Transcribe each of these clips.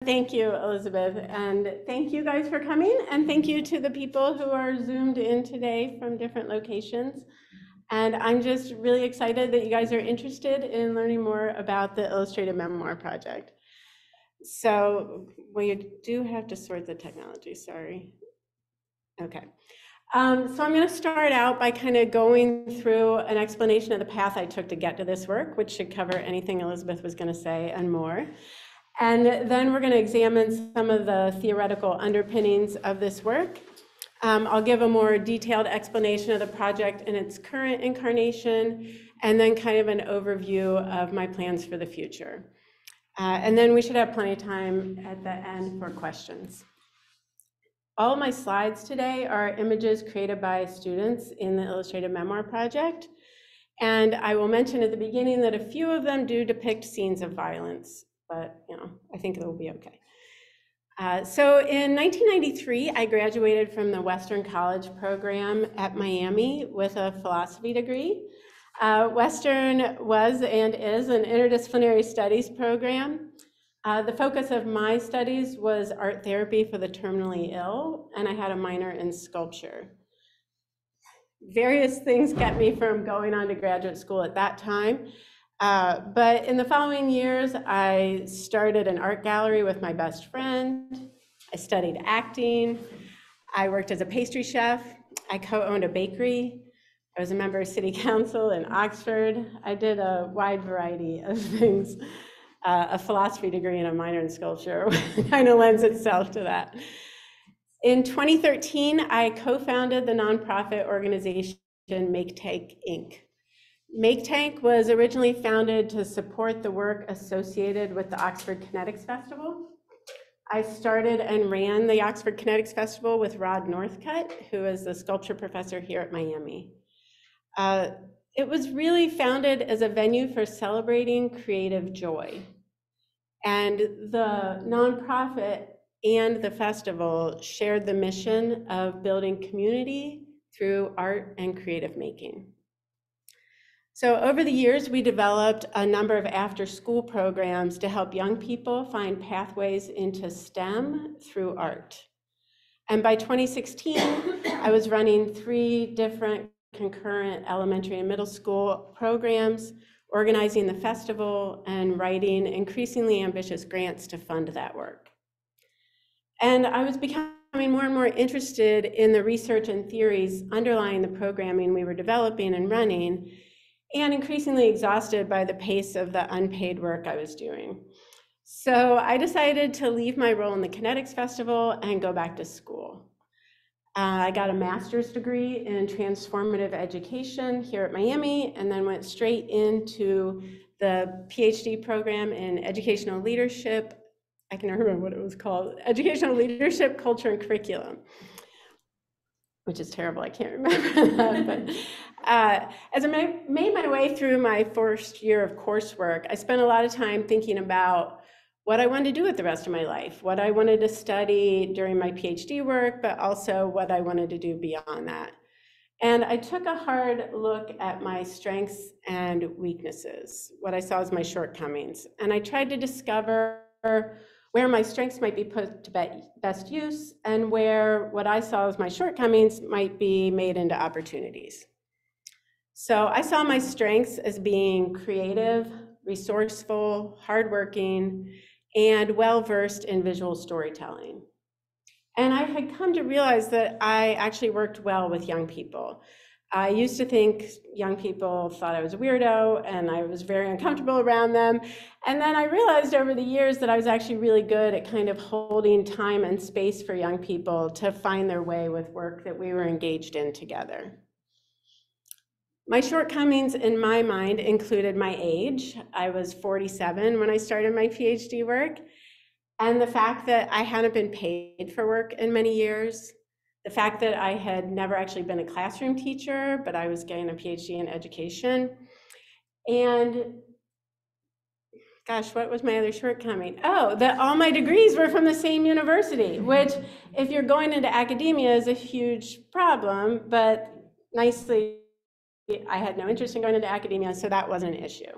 Thank you, Elizabeth, and thank you guys for coming, and thank you to the people who are Zoomed in today from different locations. And I'm just really excited that you guys are interested in learning more about the Illustrated Memoir Project. So we do have to sort the technology, sorry. Okay. So I'm going to start out by kind of going through an explanation of the path I took to get to this work, which should cover anything Elizabeth was going to say and more. And then we're going to examine some of the theoretical underpinnings of this work. I'll give a more detailed explanation of the project in its current incarnation, and then kind of an overview of my plans for the future. And then we should have plenty of time at the end for questions. All of my slides today are images created by students in the Illustrated Memoir Project. And I will mention at the beginning that a few of them do depict scenes of violence, but I think it will be okay. So in 1993, I graduated from the Western College program at Miami with a philosophy degree. Western was and is an interdisciplinary studies program. The focus of my studies was art therapy for the terminally ill, and I had a minor in sculpture. Various things kept me from going on to graduate school at that time. But in the following years, I started an art gallery with my best friend. I studied acting. I worked as a pastry chef. I co-owned a bakery. I was a member of city council in Oxford. I did a wide variety of things. A philosophy degree and a minor in sculpture kind of lends itself to that. In 2013, I co-founded the nonprofit organization Maketank Inc. Maketank was originally founded to support the work associated with the Oxford Kinetics Festival. I started and ran the Oxford Kinetics Festival with Rod Northcutt, who is the sculpture professor here at Miami. It was really founded as a venue for celebrating creative joy. And the nonprofit and the festival shared the mission of building community through art and creative making. So over the years, we developed a number of after-school programs to help young people find pathways into STEM through art. And by 2016, I was running 3 different concurrent elementary and middle school programs, organizing the festival, and writing increasingly ambitious grants to fund that work. And I was becoming more and more interested in the research and theories underlying the programming we were developing and running, and increasingly exhausted by the pace of the unpaid work I was doing. So I decided to leave my role in the Kinetics Festival and go back to school. I got a master's degree in transformative education here at Miami, and then went straight into the PhD program in educational leadership. I can remember what it was called, educational leadership, culture, and curriculum, which is terrible, I can't remember that. But as I made my way through my first year of coursework, I spent a lot of time thinking about what I wanted to do with the rest of my life, what I wanted to study during my PhD work, but also what I wanted to do beyond that. And I took a hard look at my strengths and weaknesses, what I saw as my shortcomings. And I tried to discover where my strengths might be put to best use, and where what I saw as my shortcomings might be made into opportunities. So I saw my strengths as being creative, resourceful, hardworking, and well-versed in visual storytelling. And I had come to realize that I actually worked well with young people. I used to think young people thought I was a weirdo and I was very uncomfortable around them. And then I realized over the years that I was actually really good at kind of holding time and space for young people to find their way with work that we were engaged in together. My shortcomings in my mind included my age. I was 47 when I started my PhD work, and the fact that I hadn't been paid for work in many years, the fact that I had never actually been a classroom teacher, but I was getting a PhD in education, and gosh, what was my other shortcoming? Oh, that all my degrees were from the same university, which if you're going into academia is a huge problem, but nicely, I had no interest in going into academia, so that wasn't an issue.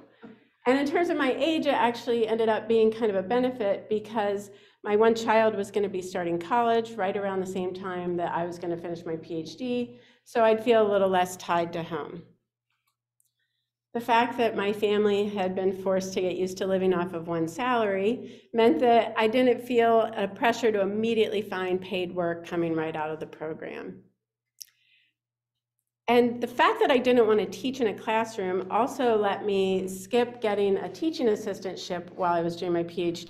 And in terms of my age, it actually ended up being kind of a benefit because my one child was going to be starting college right around the same time that I was going to finish my PhD, so I'd feel a little less tied to home. The fact that my family had been forced to get used to living off of one salary meant that I didn't feel a pressure to immediately find paid work coming right out of the program. And the fact that I didn't want to teach in a classroom also let me skip getting a teaching assistantship while I was doing my PhD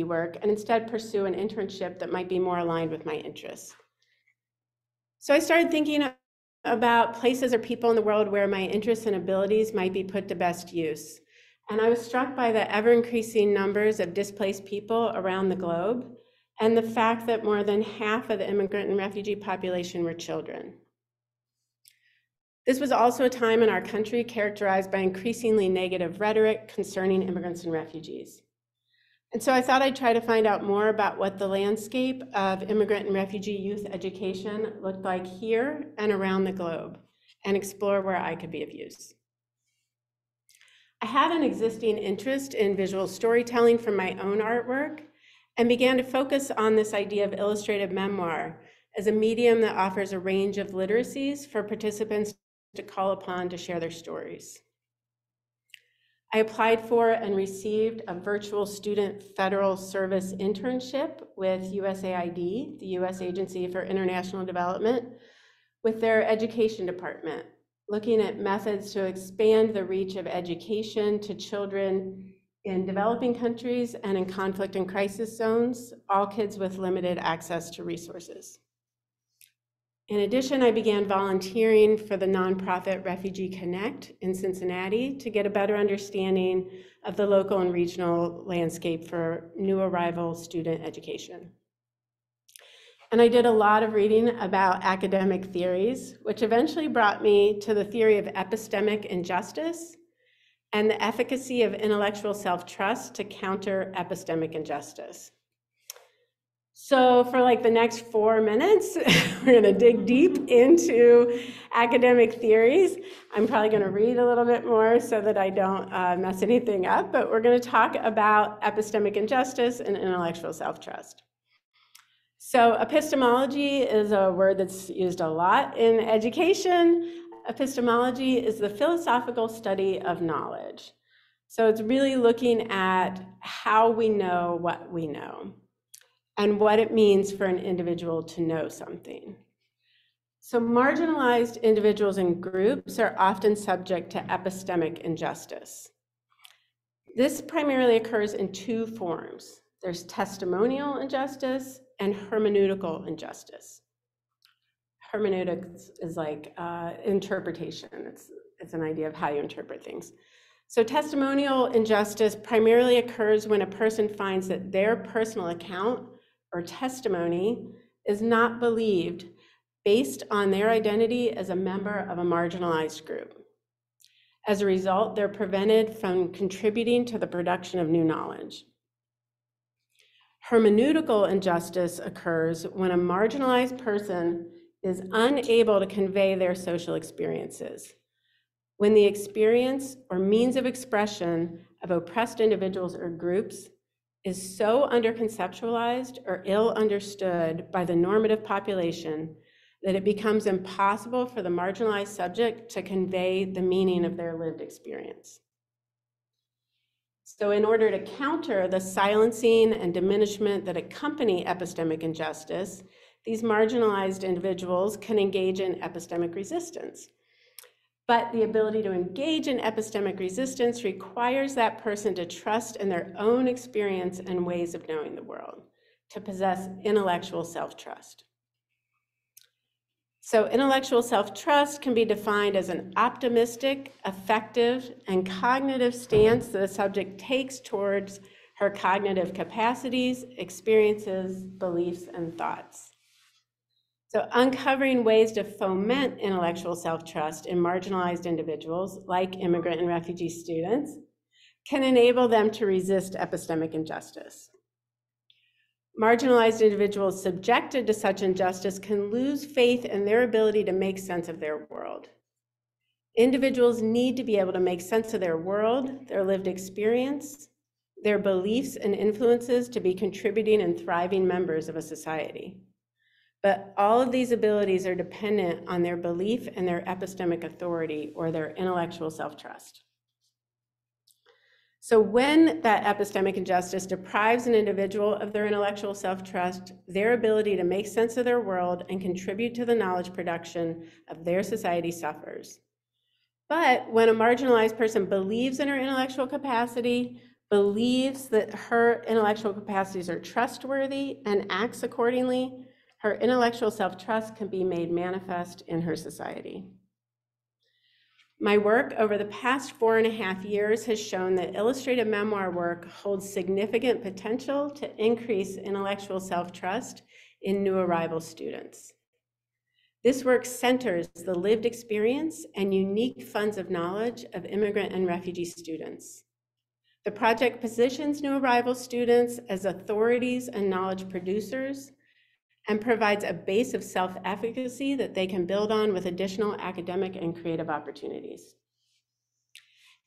work and instead pursue an internship that might be more aligned with my interests. So I started thinking about places or people in the world where my interests and abilities might be put to best use. And I was struck by the ever-increasing numbers of displaced people around the globe and the fact that more than half of the immigrant and refugee population were children. This was also a time in our country characterized by increasingly negative rhetoric concerning immigrants and refugees. And so I thought I'd try to find out more about what the landscape of immigrant and refugee youth education looked like here and around the globe, and explore where I could be of use. I had an existing interest in visual storytelling from my own artwork, and began to focus on this idea of illustrated memoir as a medium that offers a range of literacies for participants to call upon to share their stories. I applied for and received a virtual student federal service internship with USAID, the U.S. Agency for International Development, with their education department, looking at methods to expand the reach of education to children in developing countries and in conflict and crisis zones, all kids with limited access to resources. In addition, I began volunteering for the nonprofit Refugee Connect in Cincinnati to get a better understanding of the local and regional landscape for new arrival student education. And I did a lot of reading about academic theories, which eventually brought me to the theory of epistemic injustice and the efficacy of intellectual self-trust to counter epistemic injustice. So for like the next 4 minutes, we're gonna dig deep into academic theories. I'm probably gonna read a little bit more so that I don't mess anything up, but we're gonna talk about epistemic injustice and intellectual self-trust. So epistemology is a word that's used a lot in education. Epistemology is the philosophical study of knowledge. So it's really looking at how we know what we know and what it means for an individual to know something. So marginalized individuals and groups are often subject to epistemic injustice. This primarily occurs in 2 forms. There's testimonial injustice and hermeneutical injustice. Hermeneutics is like interpretation. It's an idea of how you interpret things. So testimonial injustice primarily occurs when a person finds that their personal account or testimony is not believed based on their identity as a member of a marginalized group. As a result, they're prevented from contributing to the production of new knowledge. Hermeneutical injustice occurs when a marginalized person is unable to convey their social experiences, when the experience or means of expression of oppressed individuals or groups is so underconceptualized or ill understood by the normative population that it becomes impossible for the marginalized subject to convey the meaning of their lived experience. So in order to counter the silencing and diminishment that accompany epistemic injustice, these marginalized individuals can engage in epistemic resistance. But the ability to engage in epistemic resistance requires that person to trust in their own experience and ways of knowing the world, to possess intellectual self-trust. So intellectual self-trust can be defined as an optimistic, effective, and cognitive stance that a subject takes towards her cognitive capacities, experiences, beliefs, and thoughts. So uncovering ways to foment intellectual self-trust in marginalized individuals, like immigrant and refugee students, can enable them to resist epistemic injustice. Marginalized individuals subjected to such injustice can lose faith in their ability to make sense of their world. Individuals need to be able to make sense of their world, their lived experience, their beliefs and influences to be contributing and thriving members of a society. But all of these abilities are dependent on their belief and their epistemic authority, or their intellectual self-trust. So when that epistemic injustice deprives an individual of their intellectual self-trust, their ability to make sense of their world and contribute to the knowledge production of their society suffers. But when a marginalized person believes in her intellectual capacity, believes that her intellectual capacities are trustworthy, and acts accordingly, her intellectual self-trust can be made manifest in her society. My work over the past 4.5 years has shown that illustrated memoir work holds significant potential to increase intellectual self-trust in new arrival students. This work centers the lived experience and unique funds of knowledge of immigrant and refugee students. The project positions new arrival students as authorities and knowledge producers, and provides a base of self-efficacy that they can build on with additional academic and creative opportunities.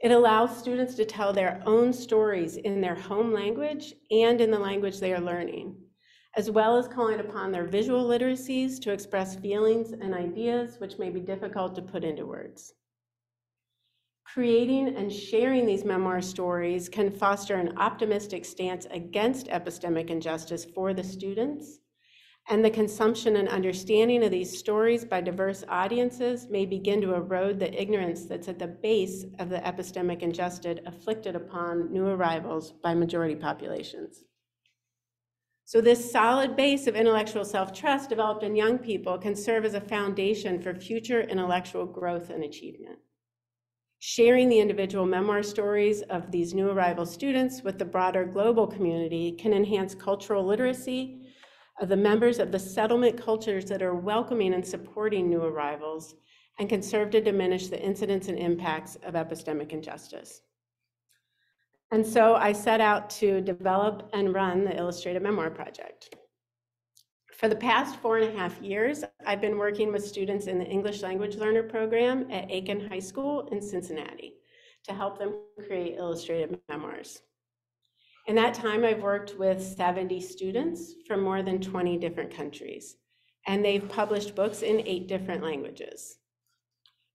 It allows students to tell their own stories in their home language and in the language they are learning, as well as calling upon their visual literacies to express feelings and ideas which may be difficult to put into words. Creating and sharing these memoir stories can foster an optimistic stance against epistemic injustice for the students, and the consumption and understanding of these stories by diverse audiences may begin to erode the ignorance that's at the base of the epistemic injustice afflicted upon new arrivals by majority populations. So this solid base of intellectual self-trust developed in young people can serve as a foundation for future intellectual growth and achievement. Sharing the individual memoir stories of these new arrival students with the broader global community can enhance cultural literacy of the members of the settlement cultures that are welcoming and supporting new arrivals, and can serve to diminish the incidence and impacts of epistemic injustice. And so I set out to develop and run the Illustrated Memoir Project. For the past 4.5 years, I've been working with students in the English Language Learner program at Aiken High School in Cincinnati to help them create illustrated memoirs. In that time, I've worked with 70 students from more than 20 different countries, and they've published books in 8 different languages.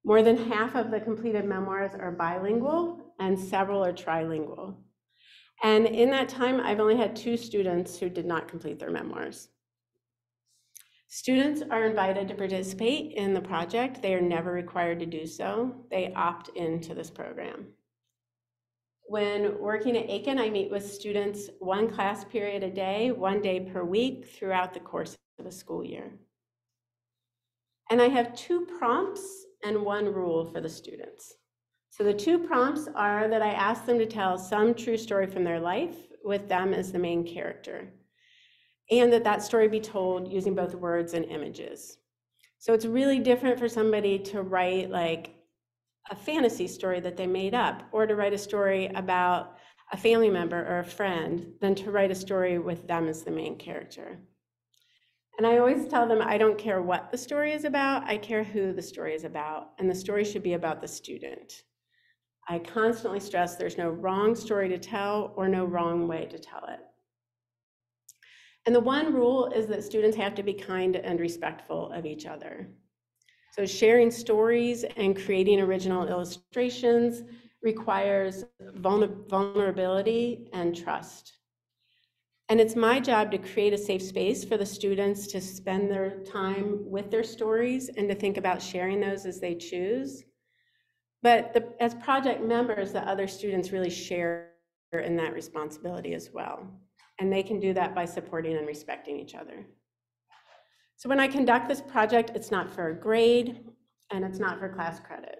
More than half of the completed memoirs are bilingual, and several are trilingual. And in that time, I've only had 2 students who did not complete their memoirs. Students are invited to participate in the project. They are never required to do so. They opt into this program. When working at Aiken, I meet with students 1 class period a day, 1 day per week throughout the course of a school year. And I have 2 prompts and 1 rule for the students. So the 2 prompts are that I ask them to tell some true story from their life with them as the main character, and that story be told using both words and images. So it's really different for somebody to write like a fantasy story that they made up, or to write a story about a family member or a friend, than to write a story with them as the main character. And I always tell them, I don't care what the story is about, I care who the story is about, and the story should be about the student. I constantly stress there's no wrong story to tell or no wrong way to tell it. And the 1 rule is that students have to be kind and respectful of each other. So sharing stories and creating original illustrations requires vulnerability and trust. And it's my job to create a safe space for the students to spend their time with their stories and to think about sharing those as they choose. But as project members, the other students really share in that responsibility as well. And they can do that by supporting and respecting each other. So when I conduct this project, it's not for a grade and it's not for class credit.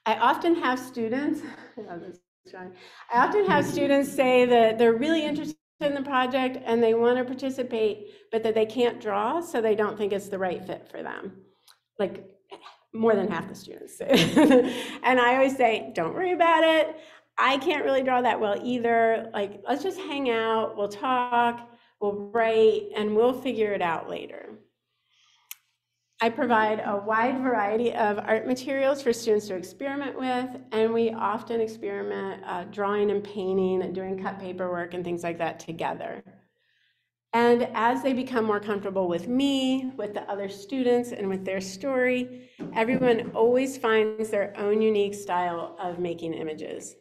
I often have students, say that they're really interested in the project and they want to participate, but that they can't draw, so they don't think it's the right fit for them. Like more than half the students say. And I always say, don't worry about it. I can't really draw that well either. Like, let's just hang out, we'll talk, we'll write, and we'll figure it out later. I provide a wide variety of art materials for students to experiment with, and we often experiment drawing and painting and doing cut paper work and things like that together. And as they become more comfortable with me, with the other students, and with their story, everyone always finds their own unique style of making images.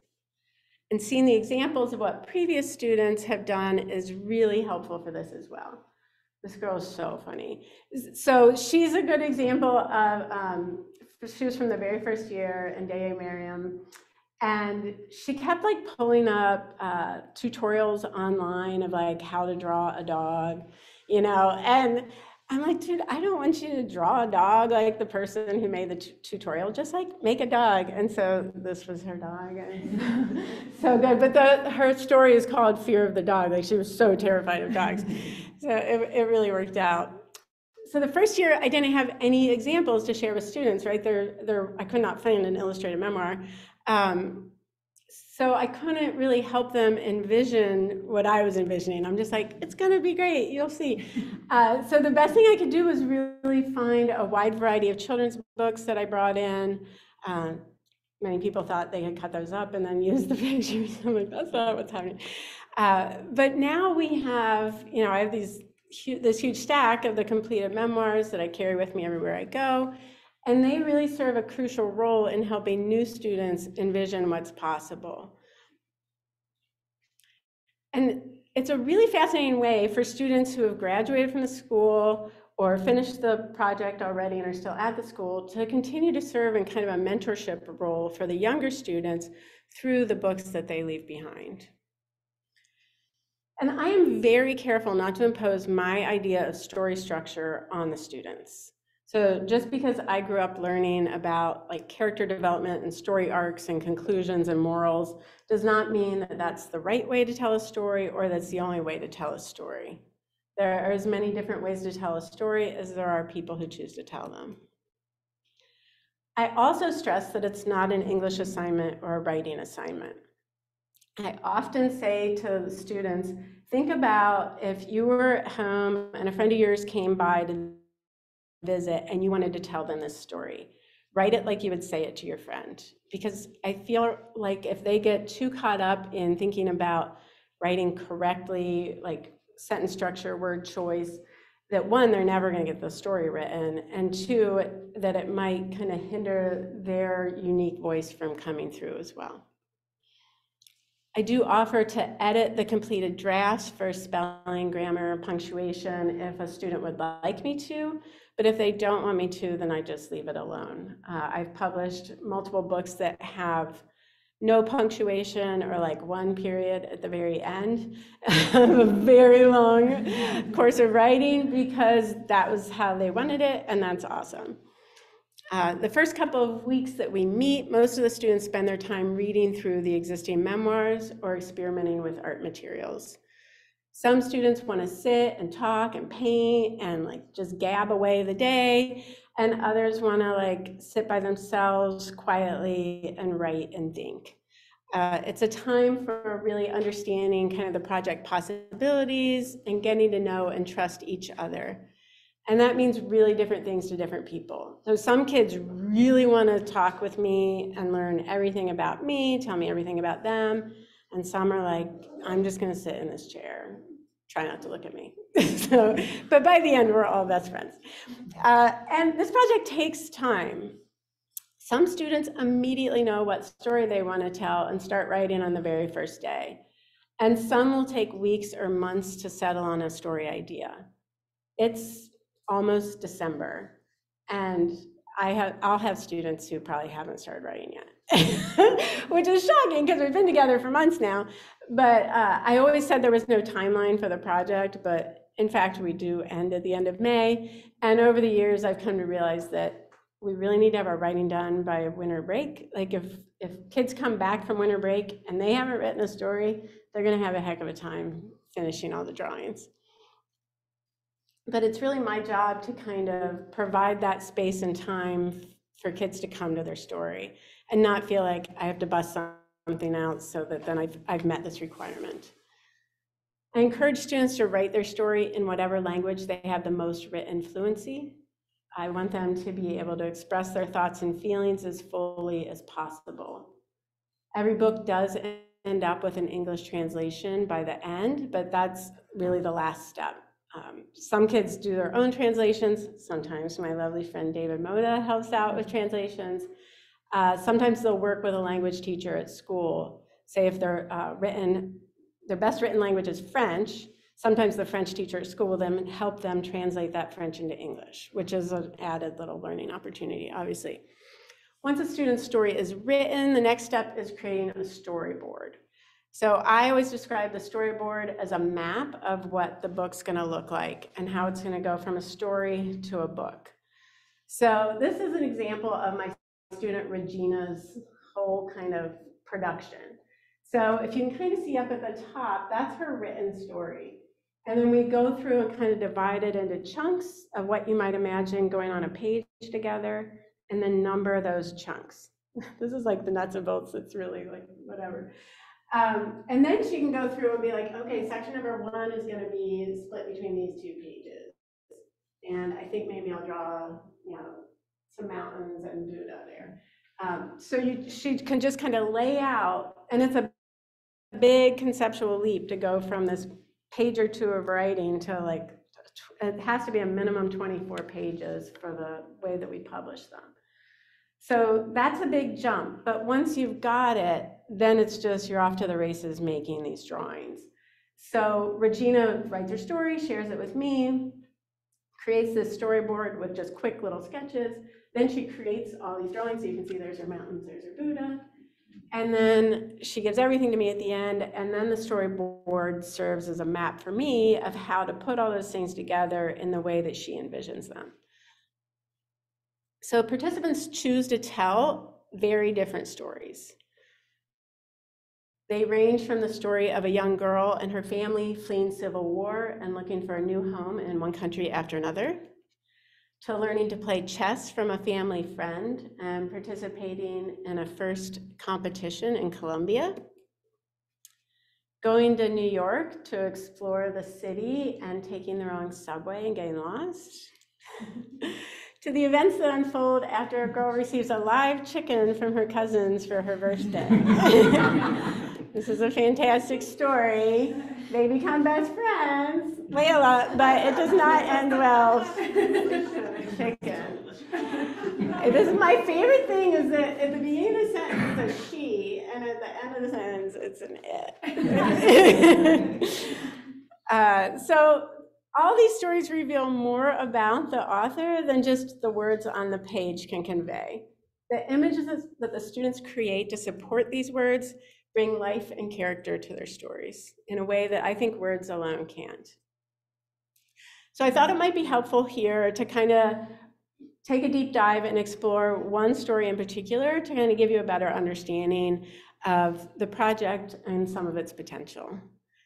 And seeing the examples of what previous students have done is really helpful for this as well. This girl is so funny. So she's a good example of, she was from the very first year in Dea Miriam, and she kept like pulling up tutorials online of like how to draw a dog, you know, and I'm like, dude, I don't want you to draw a dog like the person who made the tutorial, just like make a dog. And so this was her dog. And so good, but her story is called Fear of the Dog. Like she was so terrified of dogs. So it really worked out. So the first year, I didn't have any examples to share with students, right? I could not find an illustrated memoir. So I couldn't really help them envision what I was envisioning. I'm just like, it's gonna be great, you'll see. So the best thing I could do was really find a wide variety of children's books that I brought in. Many people thought they had cut those up and then used the pictures. I'm like, that's not what's happening. But now we have, you know, I have this huge stack of the completed memoirs that I carry with me everywhere I go. And they really serve a crucial role in helping new students envision what's possible. And it's a really fascinating way for students who have graduated from the school or finished the project already and are still at the school to continue to serve in kind of a mentorship role for the younger students through the books that they leave behind. And I am very careful not to impose my idea of story structure on the students. So just because I grew up learning about like character development and story arcs and conclusions and morals does not mean that that's the right way to tell a story or that's the only way to tell a story. There are as many different ways to tell a story as there are people who choose to tell them. I also stress that it's not an English assignment or a writing assignment. I often say to the students, think about if you were at home and a friend of yours came by to visit and you wanted to tell them this story. Write it like you would say it to your friend, because I feel like if they get too caught up in thinking about writing correctly, like sentence structure, word choice, that one, they're never going to get the story written, and two, that it might kind of hinder their unique voice from coming through as well. I do offer to edit the completed drafts for spelling, grammar, punctuation if a student would like me to, but if they don't want me to, then I just leave it alone. I've published multiple books that have no punctuation or like one period at the very end of a very long course of writing because that was how they wanted it, and that's awesome. The first couple of weeks that we meet, most of the students spend their time reading through the existing memoirs or experimenting with art materials. Some students want to sit and talk and paint and like just gab away the day, and others want to like sit by themselves quietly and write and think. It's a time for really understanding kind of the project possibilities and getting to know and trust each other. And that means really different things to different people. So some kids really want to talk with me and learn everything about me, tell me everything about them. And some are like, I'm just going to sit in this chair, try not to look at me. But by the end, we're all best friends. And this project takes time. Some students immediately know what story they want to tell and start writing on the very first day. And some will take weeks or months to settle on a story idea. It's almost December, and I'll have students who probably haven't started writing yet, which is shocking because we've been together for months now. But I always said there was no timeline for the project, but in fact, we do end at the end of May. And over the years, I've come to realize that we really need to have our writing done by winter break. Like if kids come back from winter break and they haven't written a story, they're gonna have a heck of a time finishing all the drawings. But it's really my job to kind of provide that space and time for kids to come to their story and not feel like I have to bust something out so that then I've met this requirement. I encourage students to write their story in whatever language they have the most written fluency. I want them to be able to express their thoughts and feelings as fully as possible. Every book does end up with an English translation by the end, but that's really the last step. Some kids do their own translations. Sometimes my lovely friend David Moda helps out with translations. Sometimes they'll work with a language teacher at school. Say if their best written language is French, sometimes the French teacher at school will then help them translate that French into English, which is an added little learning opportunity, obviously. Once a student's story is written, the next step is creating a storyboard. So I always describe the storyboard as a map of what the book's gonna look like and how it's gonna go from a story to a book. So this is an example of my student Regina's whole kind of production. So if you can kind of see up at the top, that's her written story. And then we go through and kind of divide it into chunks of what you might imagine going on a page together, and then number those chunks. This is like the nuts and bolts, it's really like whatever. And then she can go through and be like, okay, section number 1 is gonna be split between these 2 pages. And I think maybe I'll draw, some mountains and Buddha there. She can just kind of lay out, and it's a big conceptual leap to go from this page or 2 of writing to like, it has to be a minimum 24 pages for the way that we publish them. So that's a big jump, but once you've got it, then it's just you're off to the races making these drawings. So Regina writes her story, shares it with me, creates this storyboard with just quick little sketches. Then she creates all these drawings, so you can see there's her mountains, there's her Buddha. And then she gives everything to me at the end, and then the storyboard serves as a map for me of how to put all those things together in the way that she envisions them. So participants choose to tell very different stories. They range from the story of a young girl and her family fleeing civil war and looking for a new home in one country after another, to learning to play chess from a family friend and participating in a first competition in Colombia, going to New York to explore the city and taking the wrong subway and getting lost, to the events that unfold after a girl receives a live chicken from her cousins for her birthday. This is a fantastic story. They become best friends, Layla, but it does not end well. Chicken. This is my favorite thing is that at the beginning of the sentence it's a she, and at the end of the sentence it's an it. So all these stories reveal more about the author than just the words on the page can convey. The images that the students create to support these words bring life and character to their stories in a way that I think words alone can't. So I thought it might be helpful here to kind of take a deep dive and explore one story in particular to kind of give you a better understanding of the project and some of its potential.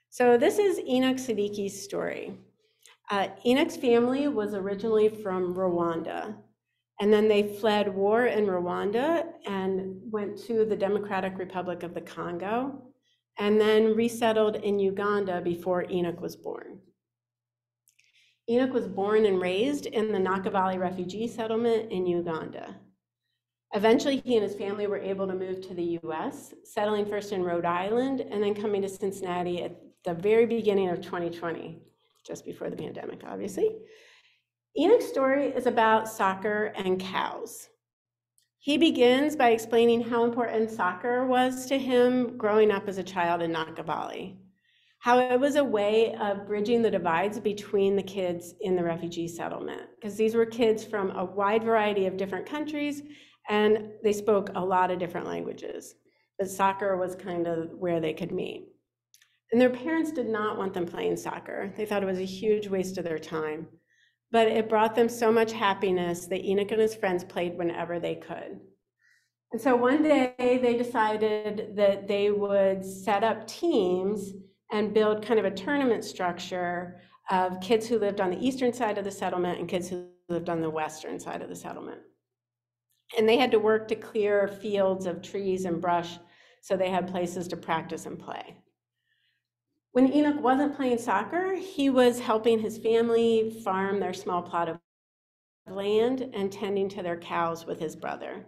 So this is Enoch Siddiqui's story. Enoch's family was originally from Rwanda, and then they fled war in Rwanda and went to the Democratic Republic of the Congo, and then resettled in Uganda before Enoch was born. Enoch was born and raised in the Nakivale refugee settlement in Uganda. Eventually, he and his family were able to move to the US, settling first in Rhode Island and then coming to Cincinnati at the very beginning of 2020, just before the pandemic, obviously. Enoch's story is about soccer and cows. He begins by explaining how important soccer was to him growing up as a child in Nakivale, how it was a way of bridging the divides between the kids in the refugee settlement, because these were kids from a wide variety of different countries, and they spoke a lot of different languages. But soccer was kind of where they could meet. And their parents did not want them playing soccer. They thought it was a huge waste of their time. But it brought them so much happiness that Enoch and his friends played whenever they could. And so one day they decided that they would set up teams and build kind of a tournament structure of kids who lived on the eastern side of the settlement and kids who lived on the western side of the settlement. And they had to work to clear fields of trees and brush so they had places to practice and play. When Enoch wasn't playing soccer, he was helping his family farm their small plot of land and tending to their cows with his brother.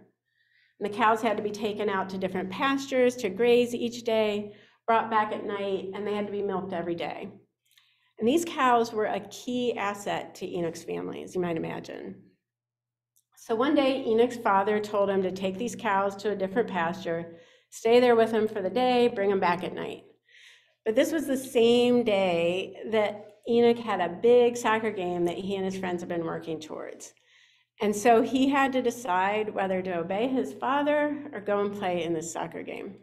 And the cows had to be taken out to different pastures to graze each day, brought back at night, and they had to be milked every day. And these cows were a key asset to Enoch's family, as you might imagine. So one day, Enoch's father told him to take these cows to a different pasture, stay there with him for the day, bring them back at night. But this was the same day that Enoch had a big soccer game that he and his friends had been working towards. And so he had to decide whether to obey his father or go and play in this soccer game.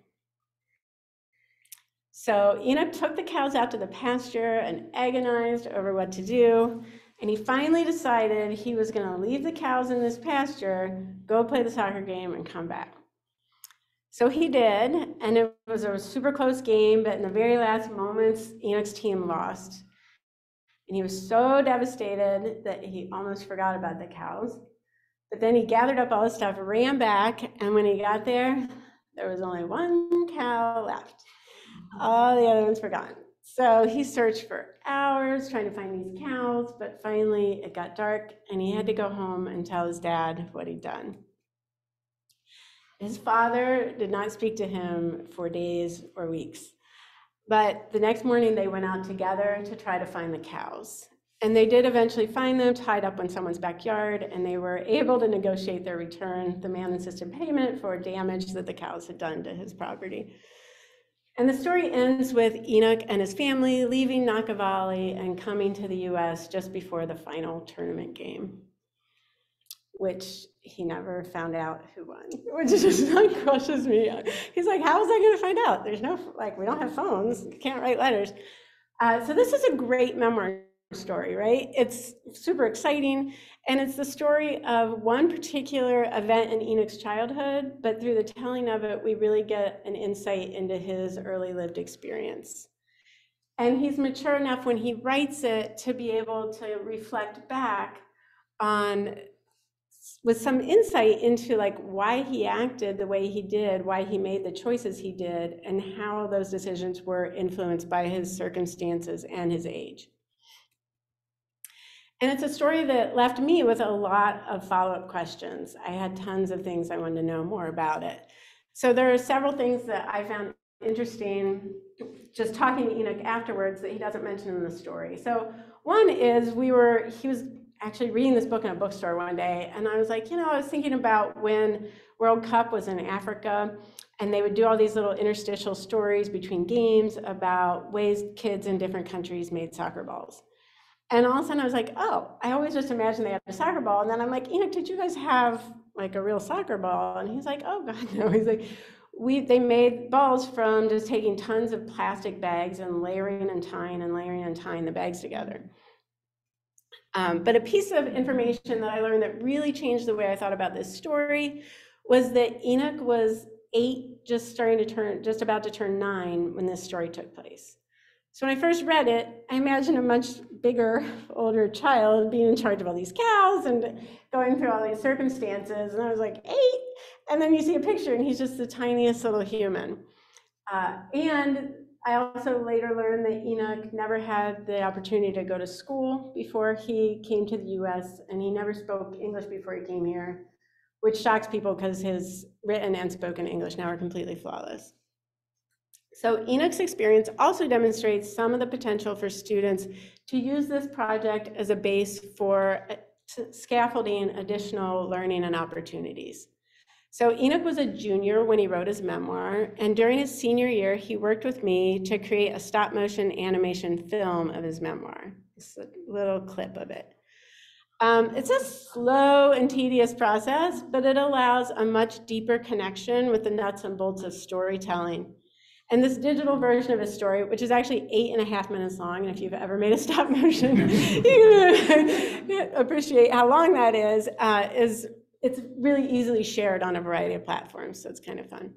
So Enoch took the cows out to the pasture and agonized over what to do. And he finally decided he was going to leave the cows in this pasture, go play the soccer game, and come back. So he did, and it was a super close game, but in the very last moments, Enoch's team lost. And he was so devastated that he almost forgot about the cows. But then he gathered up all his stuff, ran back, and when he got there was only one cow left. All the other ones were gone. So he searched for hours trying to find these cows, but finally it got dark, and he had to go home and tell his dad what he'd done. His father did not speak to him for days or weeks. But the next morning, they went out together to try to find the cows. And they did eventually find them tied up in someone's backyard, and they were able to negotiate their return. The man insisted payment for damage that the cows had done to his property. And the story ends with Enoch and his family leaving Nakavali and coming to the US just before the final tournament game, which he never found out who won, which just crushes me. He's like, how was I going to find out? There's no, we don't have phones, can't write letters. So this is a great memoir story, right? It's super exciting, and it's the story of one particular event in Enoch's childhood, but through the telling of it, we really get an insight into his early lived experience. And he's mature enough when he writes it to be able to reflect back on, with some insight into why he acted the way he did, why he made the choices he did, and how those decisions were influenced by his circumstances and his age. And it's a story that left me with a lot of follow-up questions. I had tons of things I wanted to know more about it. So there are several things that I found interesting just talking to Enoch afterwards that he doesn't mention in the story. So one is he was actually reading this book in a bookstore one day, and I was like, I was thinking about when World Cup was in Africa, and they would do all these little interstitial stories between games about ways kids in different countries made soccer balls. And all of a sudden I was like, oh, I always just imagined they had a soccer ball. And then I'm like, Enoch, did you guys have a real soccer ball? And he's like, oh God, no. He's like, they made balls from just taking tons of plastic bags and layering and tying the bags together. But a piece of information that I learned that really changed the way I thought about this story was that Enoch was 8, just about to turn 9 when this story took place. So when I first read it, I imagined a much bigger, older child being in charge of all these cows and going through all these circumstances. And I was like, 8? And then you see a picture and he's just the tiniest little human. And I also later learned that Enoch never had the opportunity to go to school before he came to the US, and he never spoke English before he came here, which shocks people because his written and spoken English now are completely flawless. So Enoch's experience also demonstrates some of the potential for students to use this project as a base for scaffolding additional learning and opportunities. So Enoch was a junior when he wrote his memoir, and during his senior year, he worked with me to create a stop-motion animation film of his memoir. Just a little clip of it. It's a slow and tedious process, but it allows a much deeper connection with the nuts and bolts of storytelling. And this digital version of his story, which is actually 8.5 minutes long, and if you've ever made a stop motion, you can appreciate how long that is it's really easily shared on a variety of platforms, so it's kind of fun.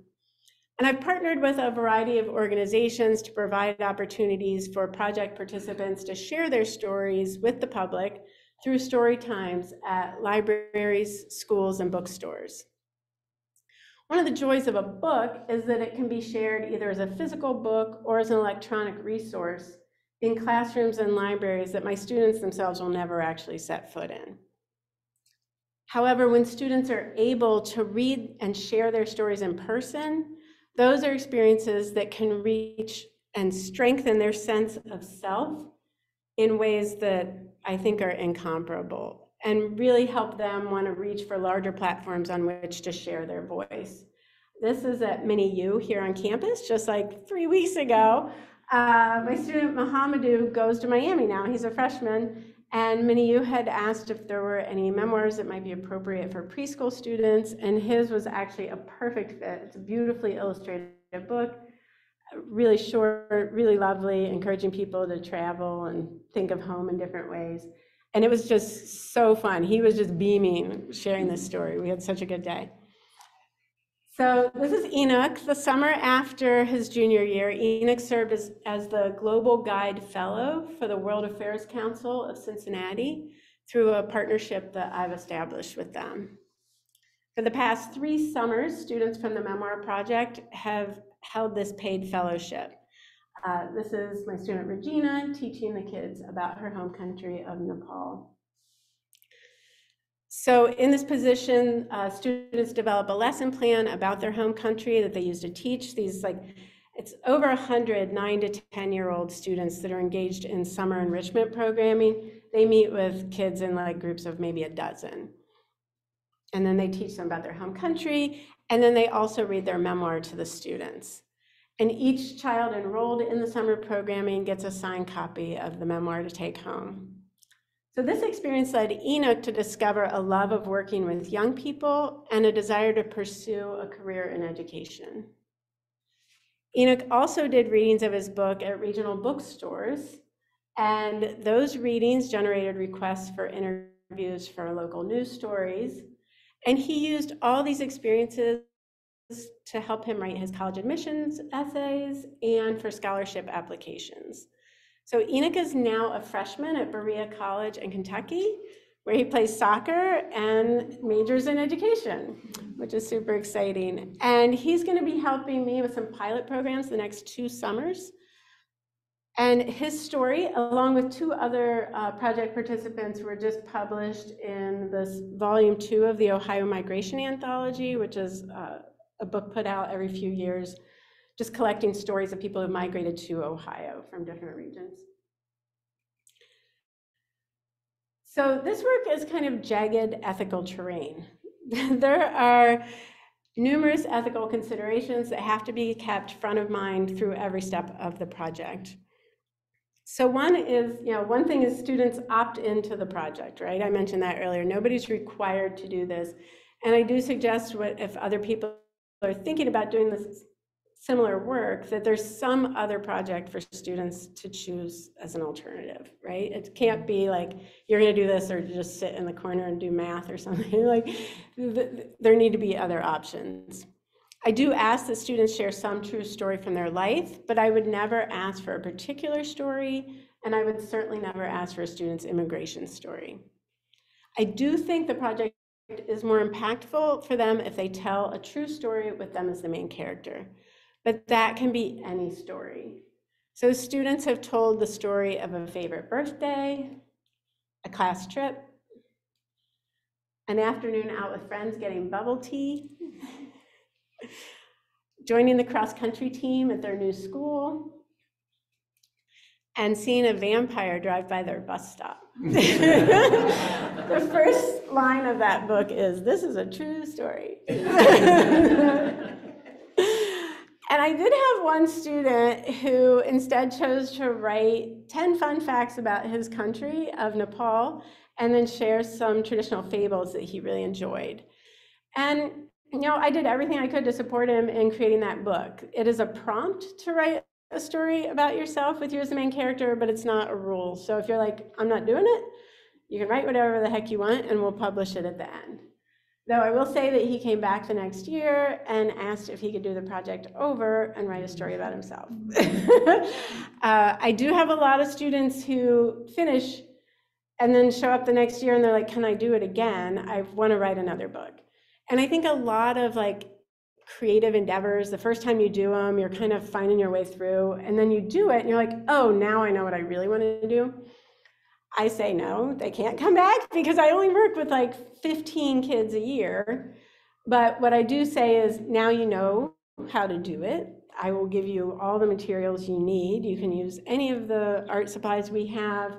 And I've partnered with a variety of organizations to provide opportunities for project participants to share their stories with the public through story times at libraries, schools, and bookstores. One of the joys of a book is that it can be shared either as a physical book or as an electronic resource in classrooms and libraries that my students themselves will never actually set foot in. However, when students are able to read and share their stories in person, those are experiences that can reach and strengthen their sense of self in ways that I think are incomparable and really help them want to reach for larger platforms on which to share their voice. This is at Mini U here on campus, just like 3 weeks ago. My student Mohamedou goes to Miami now. He's a freshman, and Mini U had asked if there were any memoirs that might be appropriate for preschool students, and his was actually a perfect fit. It's a beautifully illustrated book, really short, really lovely, encouraging people to travel and think of home in different ways. And it was just so fun. He was just beaming, sharing this story. We had such a good day. So this is Enoch. The summer after his junior year, Enoch served as the Global Guide Fellow for the World Affairs Council of Cincinnati through a partnership that I've established with them. For the past 3 summers, students from the Memoir Project have held this paid fellowship. This is my student Regina teaching the kids about her home country of Nepal. So in this position, students develop a lesson plan about their home country that they use to teach these, it's over 100 9 to 10-year-old students that are engaged in summer enrichment programming. They meet with kids in groups of maybe a dozen. And then they teach them about their home country, and then they also read their memoir to the students. And each child enrolled in the summer programming gets a signed copy of the memoir to take home. So this experience led Enoch to discover a love of working with young people and a desire to pursue a career in education. Enoch also did readings of his book at regional bookstores, and those readings generated requests for interviews for local news stories. And he used all these experiences to help him write his college admissions essays and for scholarship applications. So Enoch is now a freshman at Berea College in Kentucky, where he plays soccer and majors in education, which is super exciting. And he's going to be helping me with some pilot programs the next 2 summers. And his story, along with 2 other project participants, were just published in this volume 2 of the Ohio Migration Anthology, which is a book put out every few years, just collecting stories of people who migrated to Ohio from different regions. So this work is kind of jagged ethical terrain. There are numerous ethical considerations that have to be kept front of mind through every step of the project. So one thing is students opt into the project, right? I mentioned that earlier. Nobody's required to do this. And I do suggest if other people are thinking about doing this similar work, that there's some other project for students to choose as an alternative, right? It can't be like, you're gonna do this or just sit in the corner and do math or something. There need to be other options. I do ask that students share some true story from their life, but I would never ask for a particular story, and I would certainly never ask for a student's immigration story. I do think the project is more impactful for them if they tell a true story with them as the main character. But that can be any story. So students have told the story of a favorite birthday, a class trip, an afternoon out with friends getting bubble tea, joining the cross-country team at their new school, and seeing a vampire drive by their bus stop. The first line of that book is, "This is a true story." And I did have one student who instead chose to write 10 fun facts about his country of Nepal and then share some traditional fables that he really enjoyed. And I did everything I could to support him in creating that book. It is a prompt to write a story about yourself with you as the main character, but it's not a rule. So if you're like, I'm not doing it, you can write whatever the heck you want and we'll publish it at the end. Though I will say that he came back the next year and asked if he could do the project over and write a story about himself. I do have a lot of students who finish and then show up the next year and they're like, can I do it again? I want to write another book. And I think a lot of creative endeavors, the first time you do them, you're kind of finding your way through, and then you do it and you're like, oh, now I know what I really want to do. I say no, they can't come back because I only work with like 15 kids a year. But what I do say is, now you know how to do it. I will give you all the materials you need. You can use any of the art supplies we have,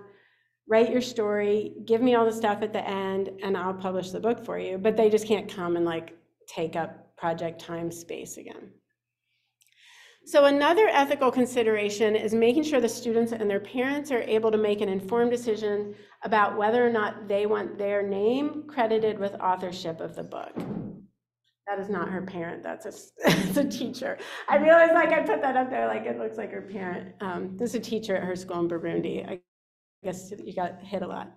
write your story, give me all the stuff at the end, and I'll publish the book for you. But they just can't come and like take up project time space again. So another ethical consideration is making sure the students and their parents are able to make an informed decision about whether or not they want their name credited with authorship of the book. That is not her parent, that's a teacher. I realized like I put that up there like it looks like her parent. This is a teacher at her school in Burundi. I guess you got hit a lot.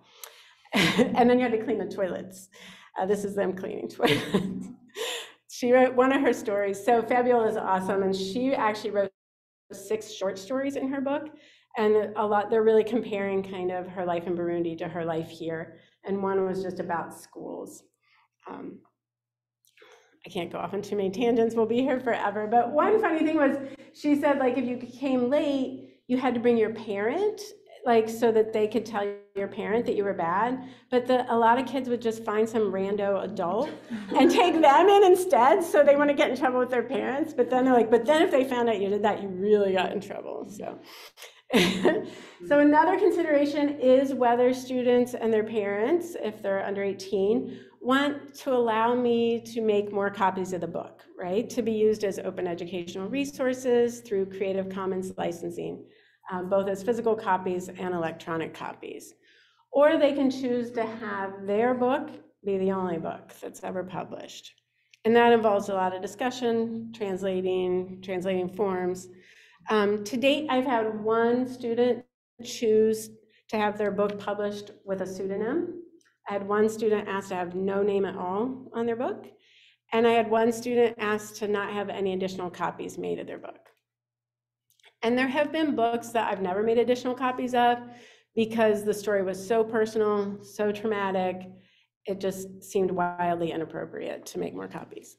And then you had to clean the toilets. This is them cleaning toilets. She wrote one of her stories, so Fabiola is awesome, and she actually wrote 6 short stories in her book, and they're really comparing kind of her life in Burundi to her life here, and one was just about schools. I can't go off on too many tangents, we'll be here forever, but one funny thing was, she said like if you came late, you had to bring your parent, like so that they could tell your parent that you were bad, but a lot of kids would just find some rando adult and take them in instead, so they wouldn't get in trouble with their parents, but then they're like, but then if they found out you did that, you really got in trouble, so. So another consideration is whether students and their parents, if they're under 18, want to allow me to make more copies of the book, right? To be used as open educational resources through Creative Commons licensing, both as physical copies and electronic copies. Or they can choose to have their book be the only book that's ever published. And that involves a lot of discussion, translating forms. To date, I've had one student choose to have their book published with a pseudonym. I had one student ask to have no name at all on their book. And I had one student ask to not have any additional copies made of their book. And there have been books that I've never made additional copies of because the story was so personal, so traumatic, it just seemed wildly inappropriate to make more copies.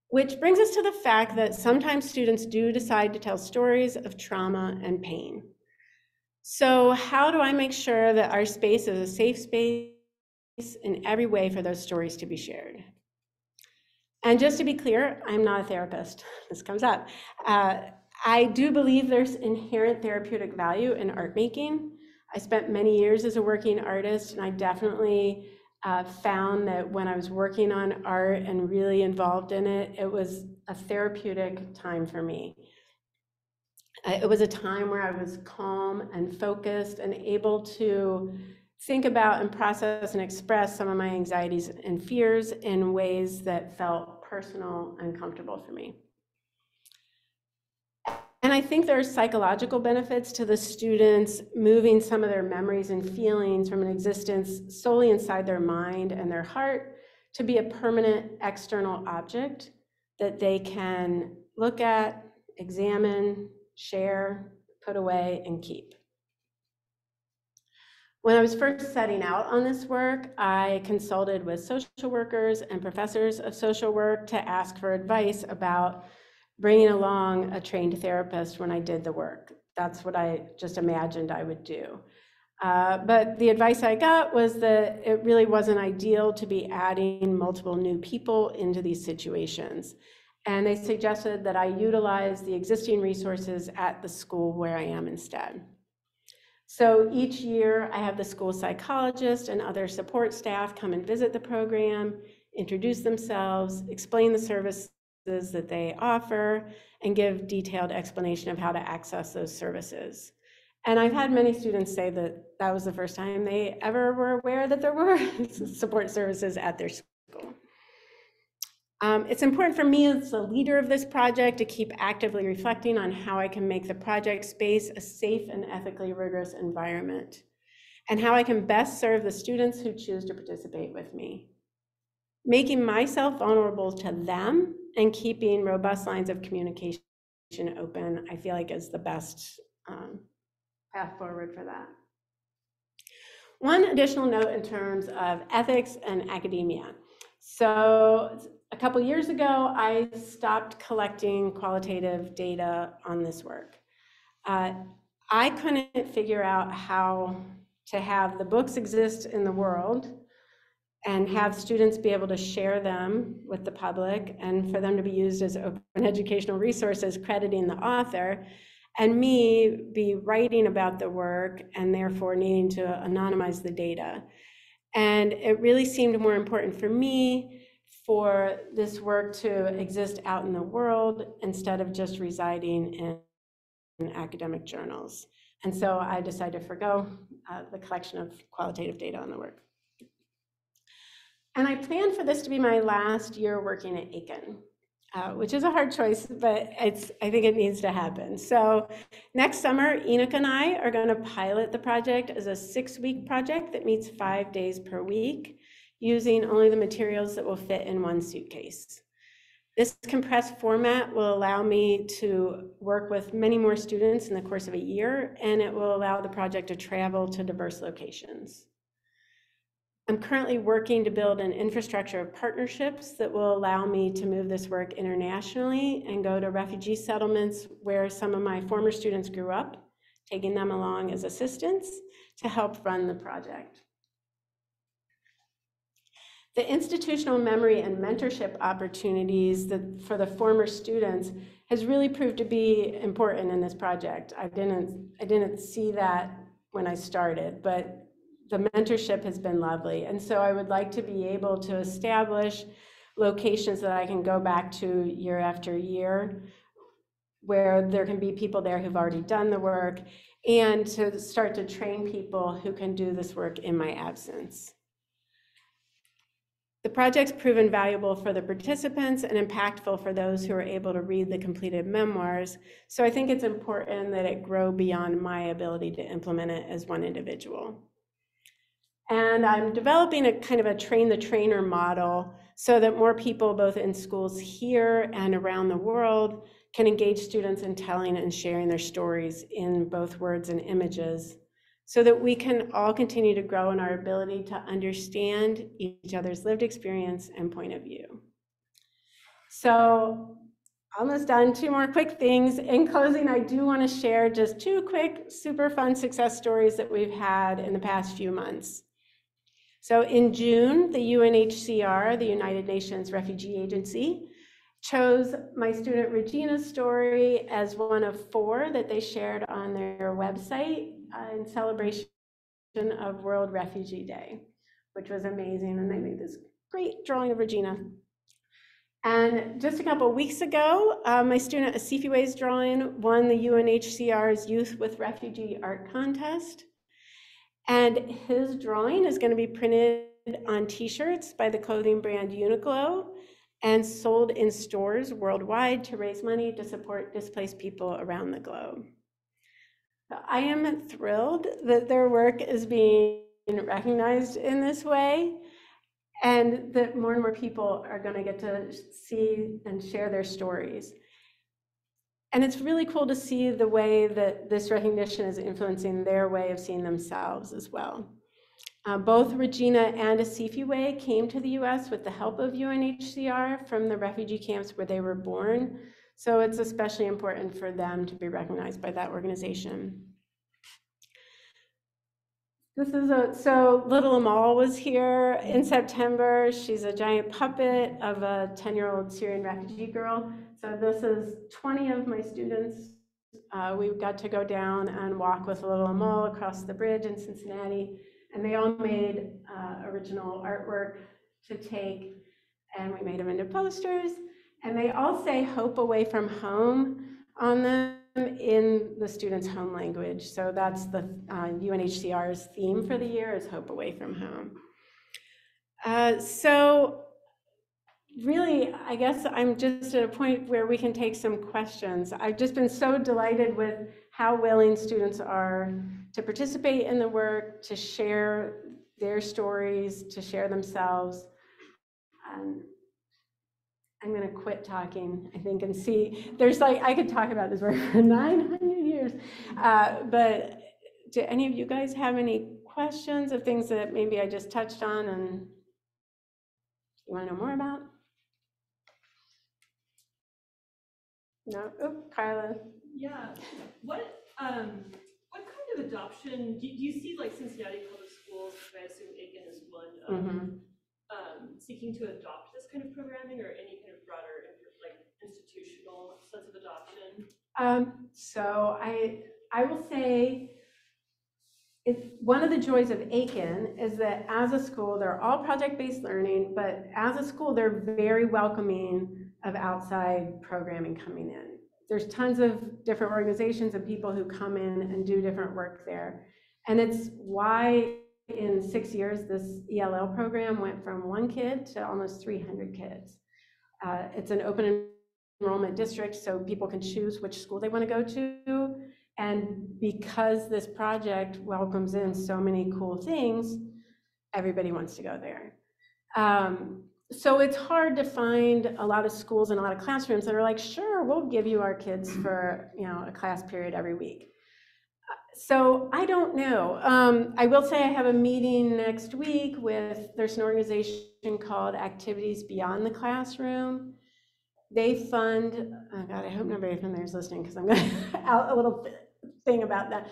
Which brings us to the fact that sometimes students do decide to tell stories of trauma and pain. So how do I make sure that our space is a safe space in every way for those stories to be shared? And just to be clear, I'm not a therapist. This comes up. I do believe there's inherent therapeutic value in art making. I spent many years as a working artist, and I definitely found that when I was working on art and really involved in it, it was a therapeutic time for me. It was a time where I was calm and focused and able to think about and process and express some of my anxieties and fears in ways that felt personal and comfortable for me. And I think there are psychological benefits to the students moving some of their memories and feelings from an existence solely inside their mind and their heart to be a permanent external object that they can look at, examine, share, put away, and keep. When I was first setting out on this work, I consulted with social workers and professors of social work to ask for advice about bringing along a trained therapist when I did the work. That's what I just imagined I would do. But the advice I got was that it really wasn't ideal to be adding multiple new people into these situations. And they suggested that I utilize the existing resources at the school where I am instead. So each year I have the school psychologist and other support staff come and visit the program, introduce themselves, explain the services that they offer, and give detailed explanation of how to access those services. And I've had many students say that that was the first time they ever were aware that there were support services at their school. It's important for me as the leader of this project to keep actively reflecting on how I can make the project space a safe and ethically rigorous environment, and how I can best serve the students who choose to participate with me. Making myself vulnerable to them and keeping robust lines of communication open, I feel like is the best path forward for that. One additional note in terms of ethics and academia. So a couple years ago, I stopped collecting qualitative data on this work. I couldn't figure out how to have the books exist in the world and have students be able to share them with the public and for them to be used as open educational resources, crediting the author, and me be writing about the work and therefore needing to anonymize the data. And it really seemed more important for me for this work to exist out in the world instead of just residing in academic journals. And so I decided to forgo the collection of qualitative data on the work. And I planned for this to be my last year working at Aiken, which is a hard choice, but I think it needs to happen. So next summer, Enoch and I are going to pilot the project as a 6-week project that meets 5 days per week, using only the materials that will fit in one suitcase. This compressed format will allow me to work with many more students in the course of a year, and it will allow the project to travel to diverse locations. I'm currently working to build an infrastructure of partnerships that will allow me to move this work internationally and go to refugee settlements where some of my former students grew up, taking them along as assistants to help run the project. The institutional memory and mentorship opportunities for the former students has really proved to be important in this project. I didn't see that when I started, but the mentorship has been lovely. And so I would like to be able to establish locations that I can go back to year after year, where there can be people there who've already done the work, and to start to train people who can do this work in my absence. The project's proven valuable for the participants and impactful for those who are able to read the completed memoirs, so I think it's important that it grow beyond my ability to implement it as one individual. And I'm developing a kind of a train the trainer model so that more people, both in schools here and around the world, can engage students in telling and sharing their stories in both words and images, so that we can all continue to grow in our ability to understand each other's lived experience and point of view. So, almost done. 2 more quick things. In closing, I do want to share just 2 quick, super fun success stories that we've had in the past few months. So in June, the UNHCR, the United Nations Refugee Agency, chose my student Regina's story as one of 4 that they shared on their website in celebration of World Refugee Day, which was amazing. And they made this great drawing of Regina. And just a couple weeks ago, my student Asifiwe's drawing won the UNHCR's Youth with Refugee Art Contest. And his drawing is going to be printed on t-shirts by the clothing brand Uniqlo and sold in stores worldwide to raise money to support displaced people around the globe. So I am thrilled that their work is being recognized in this way, and that more and more people are going to get to see and share their stories. And it's really cool to see the way that this recognition is influencing their way of seeing themselves as well. Both Regina and Asifiwe came to the US with the help of UNHCR from the refugee camps where they were born. So it's especially important for them to be recognized by that organization. So Little Amal was here in September. She's a giant puppet of a 10-year-old Syrian refugee girl. So this is 20 of my students. We got to go down and walk with Little Amal across the bridge in Cincinnati, and they all made original artwork to take, and we made them into posters. And they all say "Hope Away from Home" on them in the students' home language. So that's the UNHCR's theme for the year, is Hope Away from Home. So really, I guess I'm just at a point where we can take some questions. I've just been so delighted with how willing students are to participate in the work, to share their stories, to share themselves. I'm going to quit talking, I think, and see. There's like, I could talk about this work for 900 years. But do any of you guys have any questions of things that maybe I just touched on and you want to know more about? No? Oh, Carla. Yeah. What kind with adoption, do you see like Cincinnati Public Schools, I assume Aiken is one, seeking to adopt this kind of programming, or any kind of broader like institutional sense of adoption? So I will say, one of the joys of Aiken is that as a school, they're all project-based learning, but as a school, they're very welcoming of outside programming coming in. There's tons of different organizations and people who come in and do different work there. And it's why in 6 years, this ELL program went from 1 kid to almost 300 kids. It's an open enrollment district, so people can choose which school they want to go to. And because this project welcomes in so many cool things, everybody wants to go there. So it's hard to find a lot of schools and a lot of classrooms that are like, sure, we'll give you our kids for a class period every week. So I don't know. I will say I have a meeting next week there's an organization called Activities Beyond the Classroom. They fund, oh God, I hope nobody from there is listening because I'm going to out a little thing about that.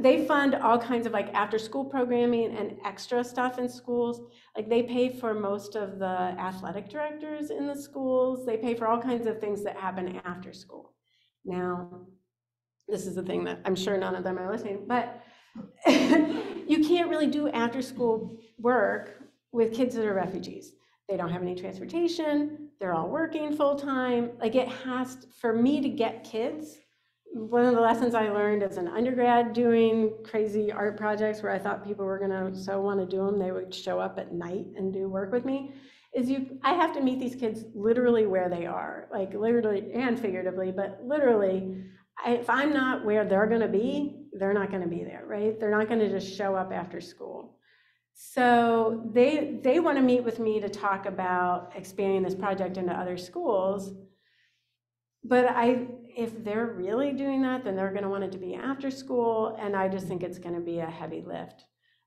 They fund all kinds of like after school programming and extra stuff in schools. Like they pay for most of the athletic directors in the schools. They pay for all kinds of things that happen after school. Now, this is the thing that I'm sure none of them are listening, but you can't really do after school work with kids that are refugees. They don't have any transportation. They're all working full time. Like for me to get kids, one of the lessons I learned as an undergrad doing crazy art projects where I thought people were gonna so want to do them, they would show up at night and do work with me, is I have to meet these kids literally where they are, like literally and figuratively, but literally, if I'm not where they're gonna be, they're not gonna be there, right? They're not gonna just show up after school. So they want to meet with me to talk about expanding this project into other schools. But if they're really doing that, then they're going to want it to be after school, and I just think it's going to be a heavy lift.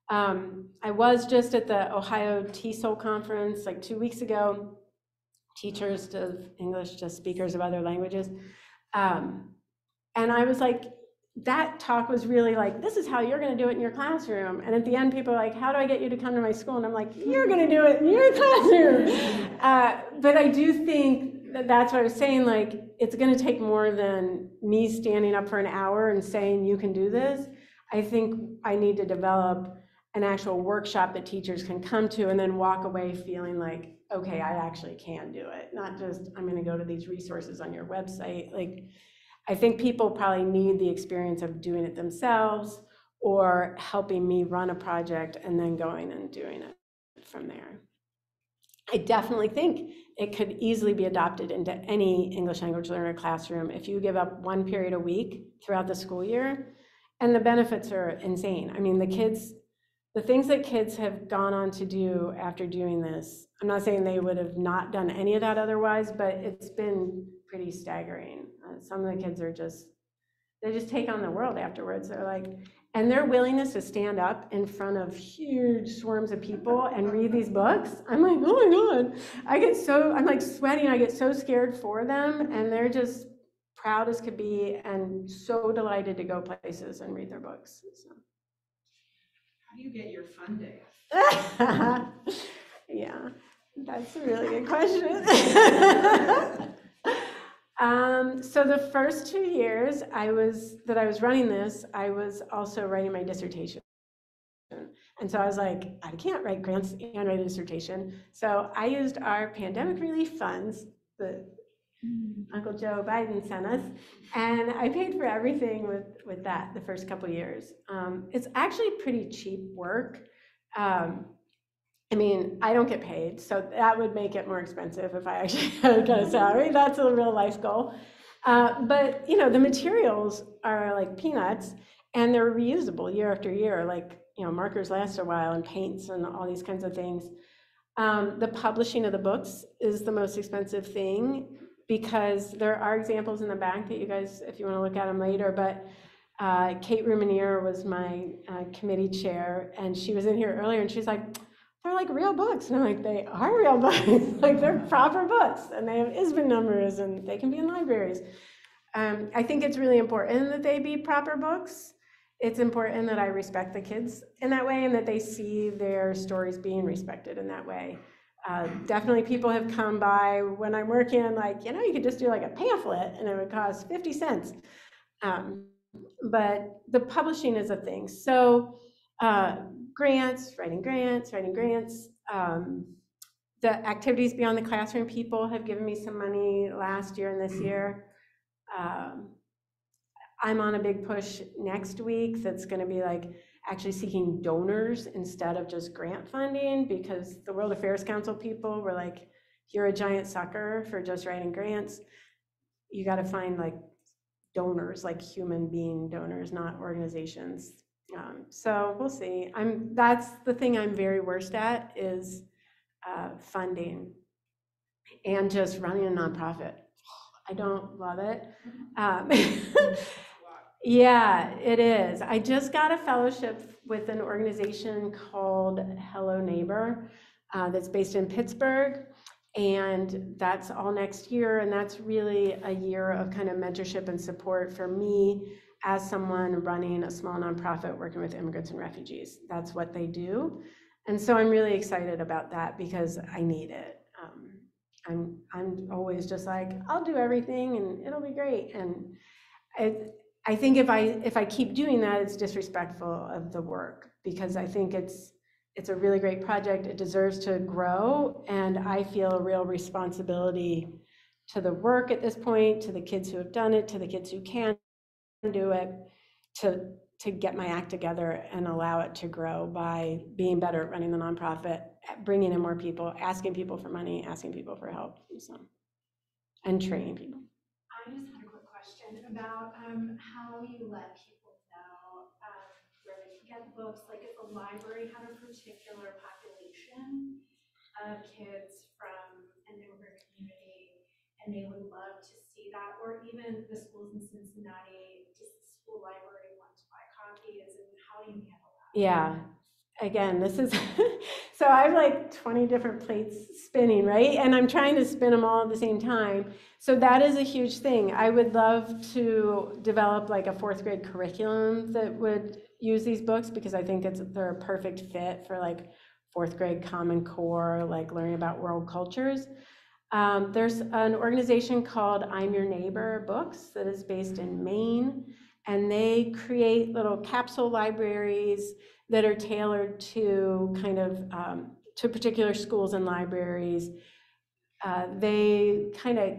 I was just at the Ohio TESOL conference like 2 weeks ago, teachers of English to speakers of other languages. And I was like, that talk was really like, this is how you're going to do it in your classroom. And at the end, people are like, how do I get you to come to my school? And I'm like, you're going to do it in your classroom. But I do think that's what I was saying, like, it's going to take more than me standing up for an hour and saying, you can do this. I think I need to develop an actual workshop that teachers can come to and then walk away feeling like, okay, I actually can do it. Not just, I'm going to go to these resources on your website. Like, I think people probably need the experience of doing it themselves or helping me run a project and then going and doing it from there. I definitely think it could easily be adopted into any English language learner classroom if you give up 1 period a week throughout the school year, and the benefits are insane. I mean, the things that kids have gone on to do after doing this, I'm not saying they would have not done any of that otherwise, but it's been pretty staggering. Some of the kids they just take on the world afterwards. They're like, and their willingness to stand up in front of huge swarms of people and read these books, I'm like, oh my God, I'm like sweating, I get so scared for them, and they're just proud as could be and so delighted to go places and read their books. So. How do you get your funding? Yeah, that's a really good question. So the first 2 years that I was running this, I was also writing my dissertation. And so I was like, I can't write grants and write a dissertation. So I used our pandemic relief funds that Uncle Joe Biden sent us, and I paid for everything with that the first couple years. It's actually pretty cheap work. I mean, I don't get paid, so that would make it more expensive if I actually had a salary. That's a real life goal. But the materials are like peanuts, and they're reusable year after year. Like, markers last a while, and paints, and all these kinds of things. The publishing of the books is the most expensive thing, because there are examples in the back that you guys, if you want to look at them later, but Kate Rumanier was my committee chair, and she was in here earlier, and she's like, they're like real books. And I'm like, they are real books. Like, they're proper books, and they have ISBN numbers, and they can be in libraries. I think it's really important that they be proper books. it's important that I respect the kids in that way and that they see their stories being respected in that way. Definitely people have come by when I'm working, like, you could just do like a pamphlet and it would cost 50 cents. But the publishing is a thing. So writing grants. The Activities Beyond the Classroom people have given me some money last year and this year. I'm on a big push next week that's going to be like actually seeking donors instead of just grant funding, because the World Affairs Council people were like, you're a giant sucker for just writing grants. You got to find like donors, like human being donors, not organizations. So we'll see. That's the thing I'm very worst at is funding and just running a nonprofit. I don't love it. Yeah, it is. I just got a fellowship with an organization called Hello Neighbor that's based in Pittsburgh, and that's all next year, and that's really a year of kind of mentorship and support for me as someone running a small nonprofit working with immigrants and refugees. That's what they do, and so I'm really excited about that because I need it. I'm always just like, I'll do everything and it'll be great, and I think if I keep doing that, it's disrespectful of the work, because I think it's a really great project. It deserves to grow, and I feel a real responsibility to the work at this point, to the kids who have done it, to the kids who can do it, to get my act together and allow it to grow by being better at running the nonprofit, bringing in more people, asking people for money, asking people for help, and training people. I just had a quick question about how you let people know where they can get books. Like if a library had a particular population of kids from an immigrant community and they would love to see that, or even the schools in Cincinnati, does the school library want to buy copies, and how do you handle that? Yeah. Again, this is, so I have like 20 different plates spinning, right? And I'm trying to spin them all at the same time. So that is a huge thing. I would love to develop like a 4th grade curriculum that would use these books, because I think they're a perfect fit for like 4th grade Common Core, like learning about world cultures. There's an organization called I'm Your Neighbor Books that is based in Maine, and they create little capsule libraries that are tailored to kind of to particular schools and libraries. They kind of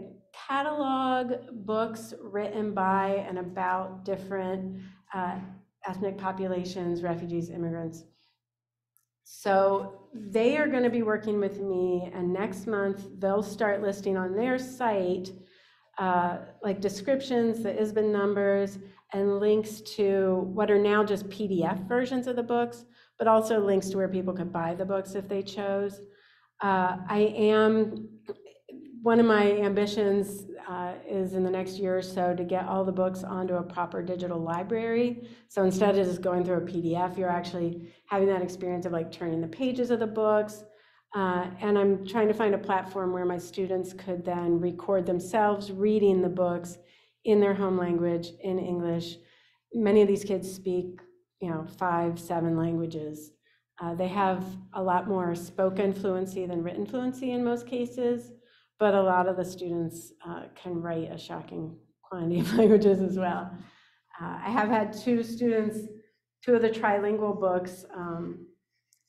catalog books written by and about different ethnic populations, refugees, immigrants. So they are going to be working with me, and next month they'll start listing on their site like descriptions, the ISBN numbers, and links to what are now just PDF versions of the books, but also links to where people could buy the books if they chose. One of my ambitions is in the next year or so to get all the books onto a proper digital library. So instead of just going through a PDF, you're actually having that experience of like turning the pages of the books. And I'm trying to find a platform where my students could then record themselves reading the books in their home language, in English. Many of these kids speak, 5, 7 languages. They have a lot more spoken fluency than written fluency in most cases, but a lot of the students can write a shocking quantity of languages as well. I have had 2 students, 2 of the trilingual books.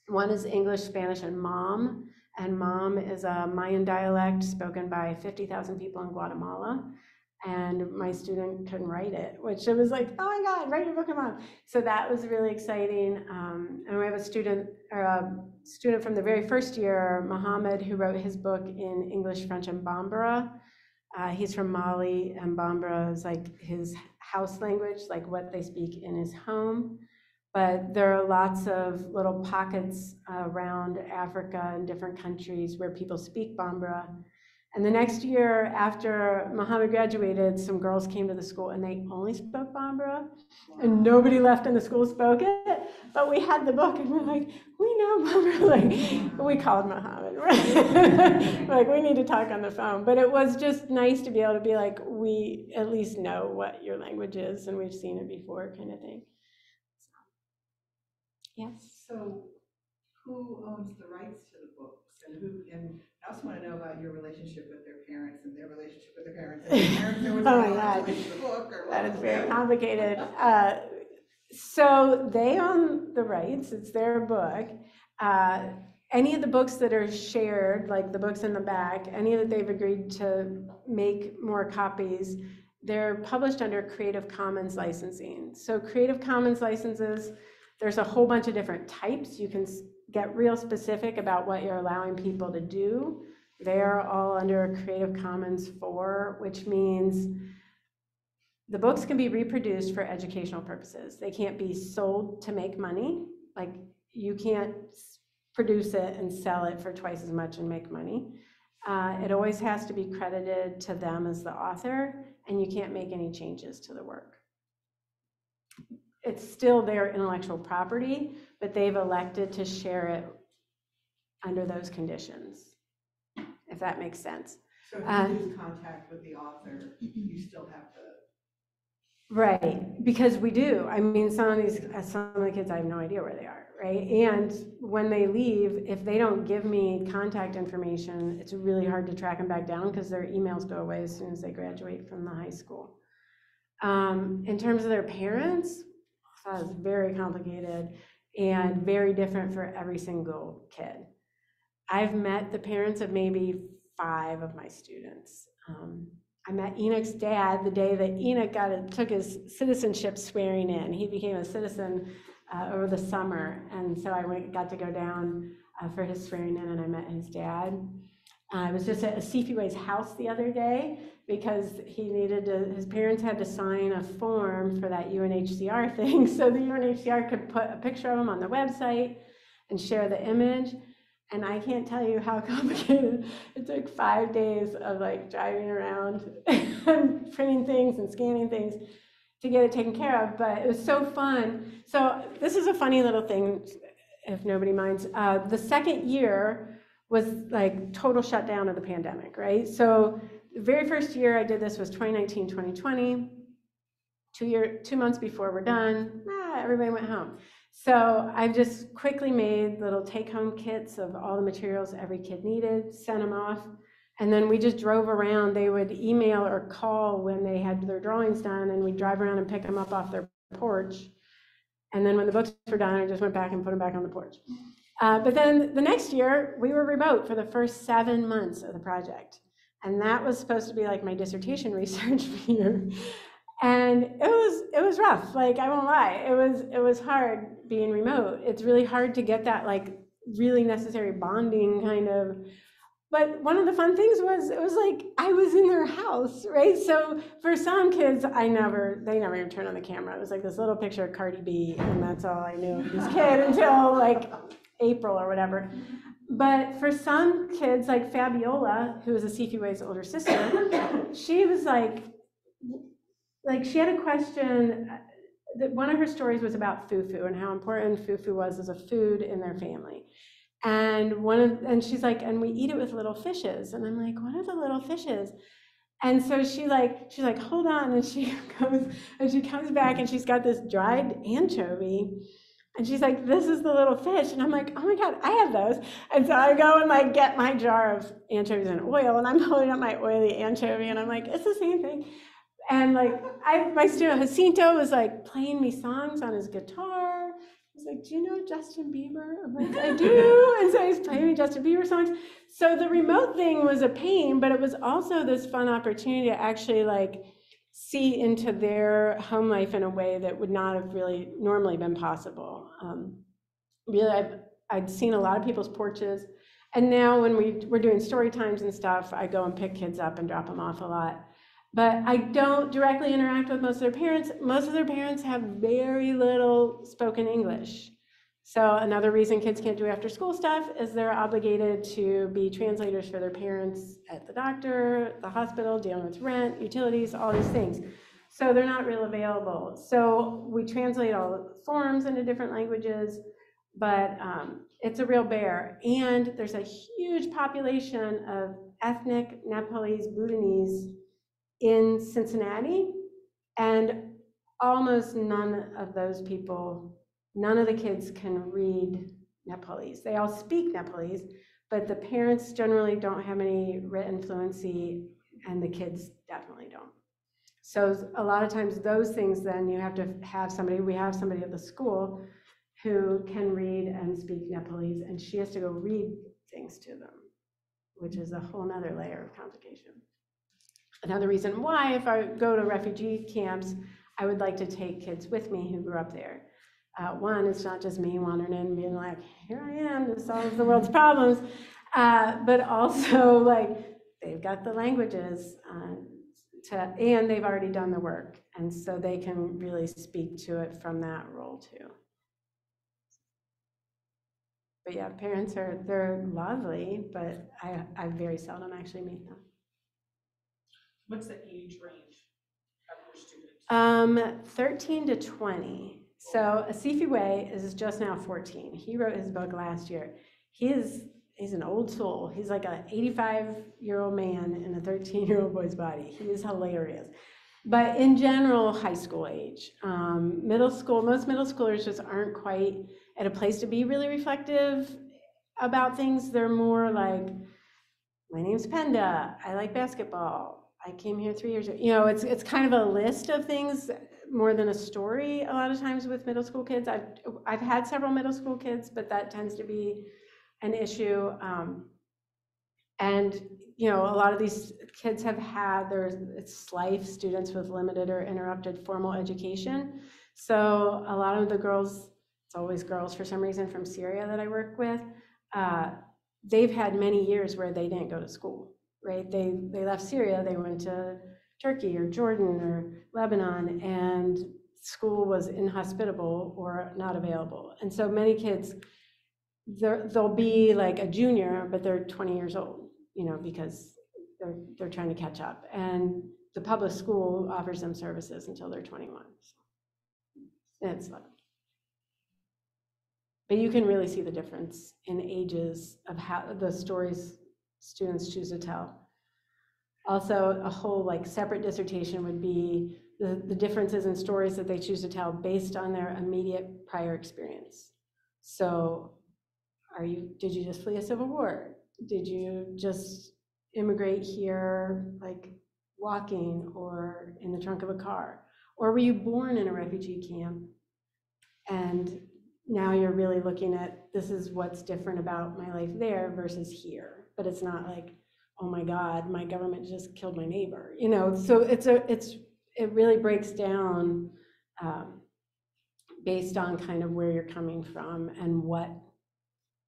One is English, Spanish, and Mom. And Mom is a Mayan dialect spoken by 50,000 people in Guatemala. And my student couldn't write it, which it was like, oh my God, write your book in Mom. So that was really exciting. And we have a student from the very first year, Mohammed, who wrote his book in English, French, and Bambara. He's from Mali, and Bambara is like his house language, like what they speak in his home. But there are lots of little pockets around Africa and different countries where people speak Bambara. And the next year after Mohammed graduated, some girls came to the school and they only spoke Bambara, and nobody left in the school spoke it. But we had the book and we're like, we know Bambara. Like, we called Mohammed. Like, we need to talk on the phone. But it was just nice to be able to be like, we at least know what your language is and we've seen it before, kind of thing. Yes. So who owns the rights to the books and I also want to know about your relationship with their parents and their relationship with their parents and their parents know what's Oh my going on God. with the book or That is very what. complicated. So they own the rights, it's their book. Any of the books that are shared, like the books in the back, any that they've agreed to make more copies, they're published under Creative Commons licensing. So Creative Commons licenses, there's a whole bunch of different types. You can get real specific about what you're allowing people to do. They're all under Creative Commons 4, which means the books can be reproduced for educational purposes. They can't be sold to make money. Like, you can't produce it and sell it for twice as much and make money. It always has to be credited to them as the author, and you can't make any changes to the work. It's still their intellectual property, but they've elected to share it under those conditions, if that makes sense. So if you lose contact with the author, you still have to. Right, because we do. I mean, some of the kids, I have no idea where they are, right? And when they leave, if they don't give me contact information, it's really hard to track them back down because their emails go away as soon as they graduate from the high school. In terms of their parents, that is very complicated and very different for every single kid. I've met the parents of maybe 5 of my students. I met Enoch's dad the day that Enoch took his citizenship swearing in. He became a citizen over the summer, and so I got to go down for his swearing in, and I met his dad. I was just at Asifeway's house the other day because his parents had to sign a form for that UNHCR thing, so the UNHCR could put a picture of him on the website and share the image. And I can't tell you how complicated. It took 5 days of like driving around and printing things and scanning things to get it taken care of, but it was so fun. So this is a funny little thing, if nobody minds. The second year was like total shutdown of the pandemic, right? So the very first year I did this was 2019, 2020. 2 months before we're done, everybody went home. So I just quickly made little take-home kits of all the materials every kid needed, sent them off, and then we just drove around. They would email or call when they had their drawings done, and we'd drive around and pick them up off their porch. And then when the books were done, I just went back and put them back on the porch. But then the next year, we were remote for the first 7 months of the project. And that was supposed to be like my dissertation research year. And it was rough, like, I won't lie. It was hard being remote. It's really hard to get that like really necessary bonding kind of. But one of the fun things was, it was like I was in their house, right? So for some kids, they never even turned on the camera. It was like this little picture of Cardi B, and that's all I knew of this kid until like April or whatever. But for some kids, like Fabiola, who was Asifeway's older sister, she was like she had a question. That one of her stories was about fufu and how important fufu was as a food in their family. And she's like, and we eat it with little fishes. And I'm like, what are the little fishes? And so she's like, hold on. And she comes back and she's got this dried anchovy. And she's like, this is the little fish. And I'm like, oh my God, I have those. And so I go and like get my jar of anchovies and oil, and I'm holding up my oily anchovy, and I'm like, it's the same thing. And like, my student Jacinto was like playing me songs on his guitar. He's like, do you know Justin Bieber? I'm like, I do. And so he's playing me Justin Bieber songs. So the remote thing was a pain, but it was also this fun opportunity to actually like see into their home life in a way that would not have really normally been possible. Really, I'd seen a lot of people's porches. And now when we're doing story times and stuff, I go and pick kids up and drop them off a lot. But I don't directly interact with most of their parents. Most of their parents have very little spoken English. So another reason kids can't do after school stuff is they're obligated to be translators for their parents at the doctor, the hospital, dealing with rent, utilities, all these things. So they're not real available. So we translate all the forms into different languages, but it's a real bear. And there's a huge population of ethnic Nepalese Bhutanese in Cincinnati, and almost none of those people none of the kids can read Nepalese. They all speak Nepalese, but the parents generally don't have any written fluency, and the kids definitely don't. So a lot of times those things, then you have to have somebody, we have somebody at the school who can read and speak Nepalese, and she has to go read things to them, which is a whole nother layer of complication. Another reason why, if I go to refugee camps, I would like to take kids with me who grew up there. One, it's not just me wandering in and being like, here I am to solve the world's problems, but also like they've got the languages and they've already done the work, and so they can really speak to it from that role too. But yeah, parents they're lovely, but I very seldom actually meet them. What's the age range of your students? 13 to 20. So Asifi Way is just now 14. He wrote his book last year. He's an old soul. He's like an 85-year-old man in a 13-year-old boy's body. He is hilarious. But in general, high school age. Middle school, most middle schoolers just aren't quite at a place to be really reflective about things. They're more like, my name's Penda, I like basketball, I came here 3 years ago. You know, it's kind of a list of things more than a story a lot of times with middle school kids. I've had several middle school kids, but that tends to be an issue. And you know, a lot of these kids have had it's SLIFE, students with limited or interrupted formal education. So a lot of the girls, it's always girls for some reason from Syria that I work with, they've had many years where they didn't go to school, right? They left Syria, they went to Turkey or Jordan or Lebanon, and school was inhospitable or not available. And so many kids, they'll be like a junior, but they're 20 years old, you know, because they're trying to catch up. And the public school offers them services until they're 21. So it's lovely. But you can really see the difference in ages of how the stories students choose to tell. Also, a whole like separate dissertation would be the differences in stories that they choose to tell based on their immediate prior experience. So did you just flee a civil war? Did you just immigrate here like walking or in the trunk of a car? Or were you born in a refugee camp and now you're really looking at, this is what's different about my life there versus here. But it's not like, oh my God, my government just killed my neighbor. You know, so it really breaks down based on kind of where you're coming from and what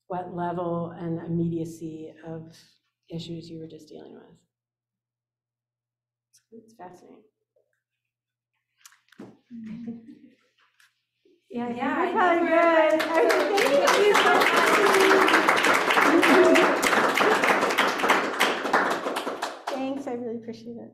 level and immediacy of issues you were just dealing with. It's fascinating. Yeah, you're probably good. Thank you so much. Thanks, I really appreciate it.